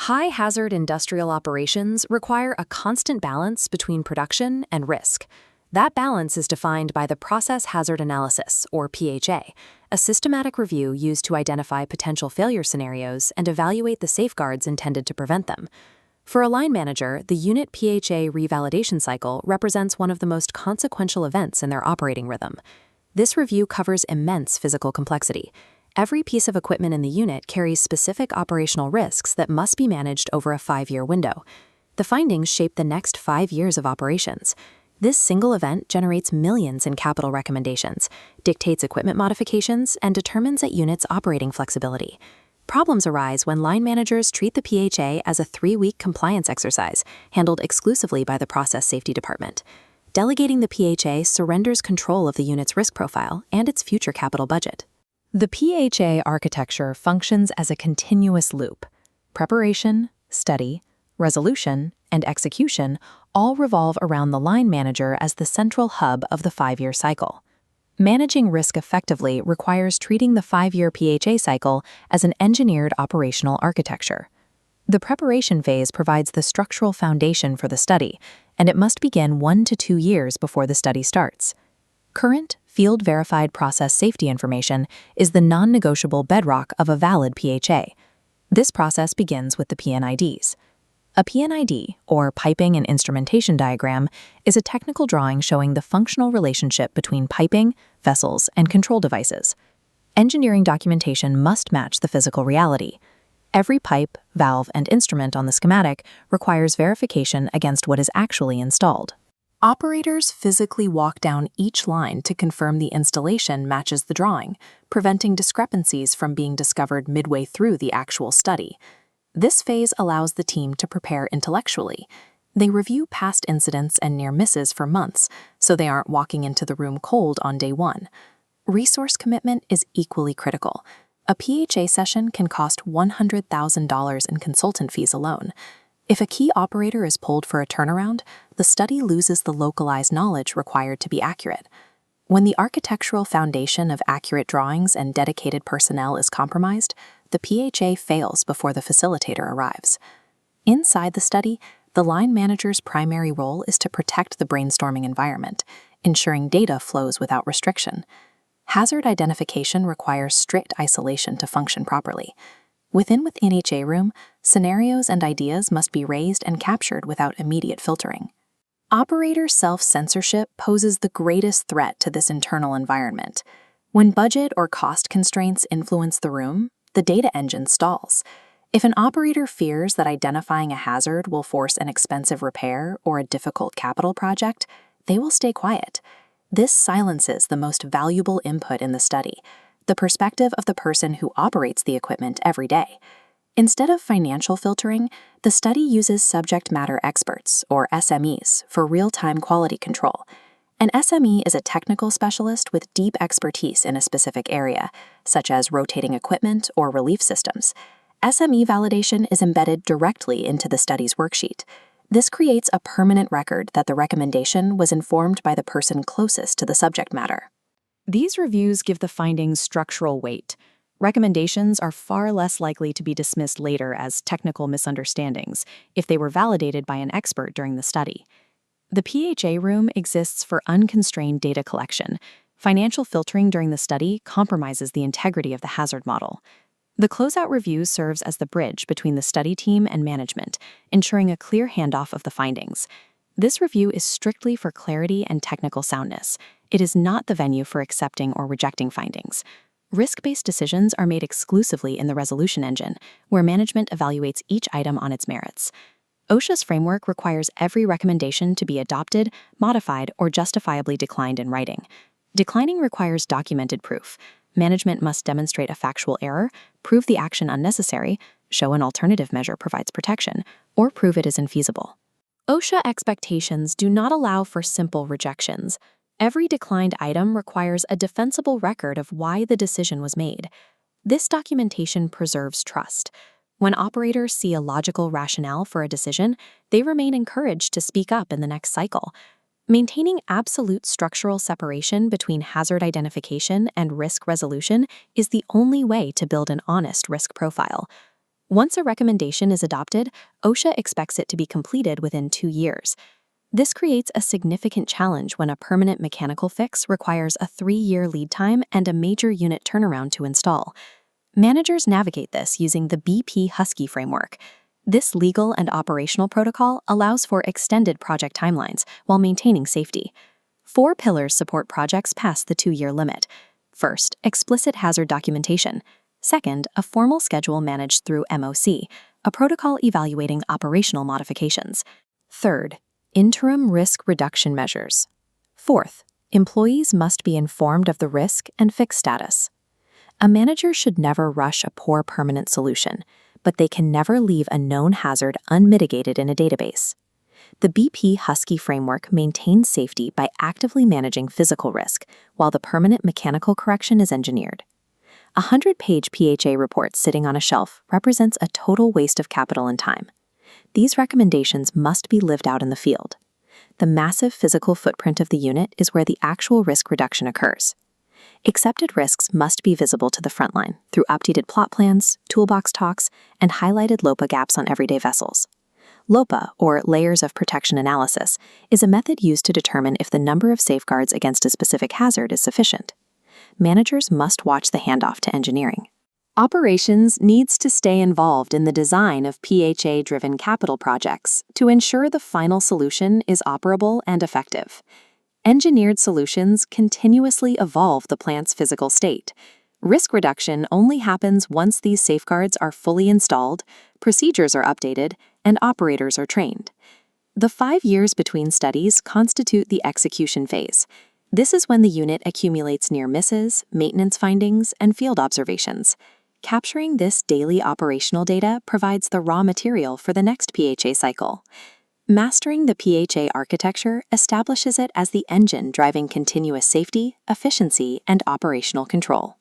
High-hazard industrial operations require a constant balance between production and risk. That balance is defined by the Process Hazard Analysis, or PHA, a systematic review used to identify potential failure scenarios and evaluate the safeguards intended to prevent them. For a line manager, the unit PHA revalidation cycle represents one of the most consequential events in their operating rhythm. This review covers immense physical complexity. Every piece of equipment in the unit carries specific operational risks that must be managed over a 5-year window. The findings shape the next 5 years of operations. This single event generates millions in capital recommendations, dictates equipment modifications, and determines a unit's operating flexibility. Problems arise when line managers treat the PHA as a 3-week compliance exercise, handled exclusively by the Process Safety Department. Delegating the PHA surrenders control of the unit's risk profile and its future capital budget. The PHA architecture functions as a continuous loop. Preparation, study, resolution, and execution all revolve around the line manager as the central hub of the 5-year cycle. Managing risk effectively requires treating the 5-year PHA cycle as an engineered operational architecture. The preparation phase provides the structural foundation for the study, and it must begin 1 to 2 years before the study starts. Current, field-verified process safety information is the non-negotiable bedrock of a valid PHA. This process begins with the PNIDs. A PNID, or Piping and Instrumentation Diagram, is a technical drawing showing the functional relationship between piping, vessels, and control devices. Engineering documentation must match the physical reality. Every pipe, valve, and instrument on the schematic requires verification against what is actually installed. Operators physically walk down each line to confirm the installation matches the drawing, preventing discrepancies from being discovered midway through the actual study. This phase allows the team to prepare intellectually. They review past incidents and near misses for months, so they aren't walking into the room cold on day 1. Resource commitment is equally critical. A PHA session can cost $100,000 in consultant fees alone. If a key operator is pulled for a turnaround, the study loses the localized knowledge required to be accurate. When the architectural foundation of accurate drawings and dedicated personnel is compromised, the PHA fails before the facilitator arrives. Inside the study, the line manager's primary role is to protect the brainstorming environment, ensuring data flows without restriction. Hazard identification requires strict isolation to function properly. Within the PHA room, scenarios and ideas must be raised and captured without immediate filtering. Operator self-censorship poses the greatest threat to this internal environment. When budget or cost constraints influence the room, the data engine stalls. If an operator fears that identifying a hazard will force an expensive repair or a difficult capital project, they will stay quiet. This silences the most valuable input in the study, the perspective of the person who operates the equipment every day. Instead of financial filtering, the study uses subject matter experts, or SMEs, for real-time quality control. An SME is a technical specialist with deep expertise in a specific area, such as rotating equipment or relief systems. SME validation is embedded directly into the study's worksheet. This creates a permanent record that the recommendation was informed by the person closest to the subject matter. These reviews give the findings structural weight. Recommendations are far less likely to be dismissed later as technical misunderstandings if they were validated by an expert during the study. The PHA room exists for unconstrained data collection. Financial filtering during the study compromises the integrity of the hazard model. The closeout review serves as the bridge between the study team and management, ensuring a clear handoff of the findings. This review is strictly for clarity and technical soundness. It is not the venue for accepting or rejecting findings. Risk-based decisions are made exclusively in the resolution engine, where management evaluates each item on its merits. OSHA's framework requires every recommendation to be adopted, modified, or justifiably declined in writing. Declining requires documented proof. Management must demonstrate a factual error, prove the action unnecessary, show an alternative measure provides protection, or prove it is infeasible. OSHA expectations do not allow for simple rejections. Every declined item requires a defensible record of why the decision was made. This documentation preserves trust. When operators see a logical rationale for a decision, they remain encouraged to speak up in the next cycle. Maintaining absolute structural separation between hazard identification and risk resolution is the only way to build an honest risk profile. Once a recommendation is adopted, OSHA expects it to be completed within 2 years. This creates a significant challenge when a permanent mechanical fix requires a 3-year lead time and a major unit turnaround to install. Managers navigate this using the BP Husky framework. This legal and operational protocol allows for extended project timelines while maintaining safety. 4 pillars support projects past the 2-year limit. First, explicit hazard documentation. Second, a formal schedule managed through MOC, a protocol evaluating operational modifications. Third, interim risk reduction measures. Fourth, employees must be informed of the risk and fix status. A manager should never rush a poor permanent solution, but they can never leave a known hazard unmitigated in a database. The BP Husky framework maintains safety by actively managing physical risk, while the permanent mechanical correction is engineered. A 100-page PHA report sitting on a shelf represents a total waste of capital and time. These recommendations must be lived out in the field. The massive physical footprint of the unit is where the actual risk reduction occurs. Accepted risks must be visible to the frontline through updated plot plans, toolbox talks, and highlighted LOPA gaps on everyday vessels. LOPA, or Layers of Protection Analysis, is a method used to determine if the number of safeguards against a specific hazard is sufficient. Managers must watch the handoff to engineering. Operations needs to stay involved in the design of PHA-driven capital projects to ensure the final solution is operable and effective. Engineered solutions continuously evolve the plant's physical state. Risk reduction only happens once these safeguards are fully installed, procedures are updated, and operators are trained. The 5 years between studies constitute the execution phase. This is when the unit accumulates near misses, maintenance findings, and field observations. Capturing this daily operational data provides the raw material for the next PHA cycle. Mastering the PHA architecture establishes it as the engine driving continuous safety, efficiency, and operational control.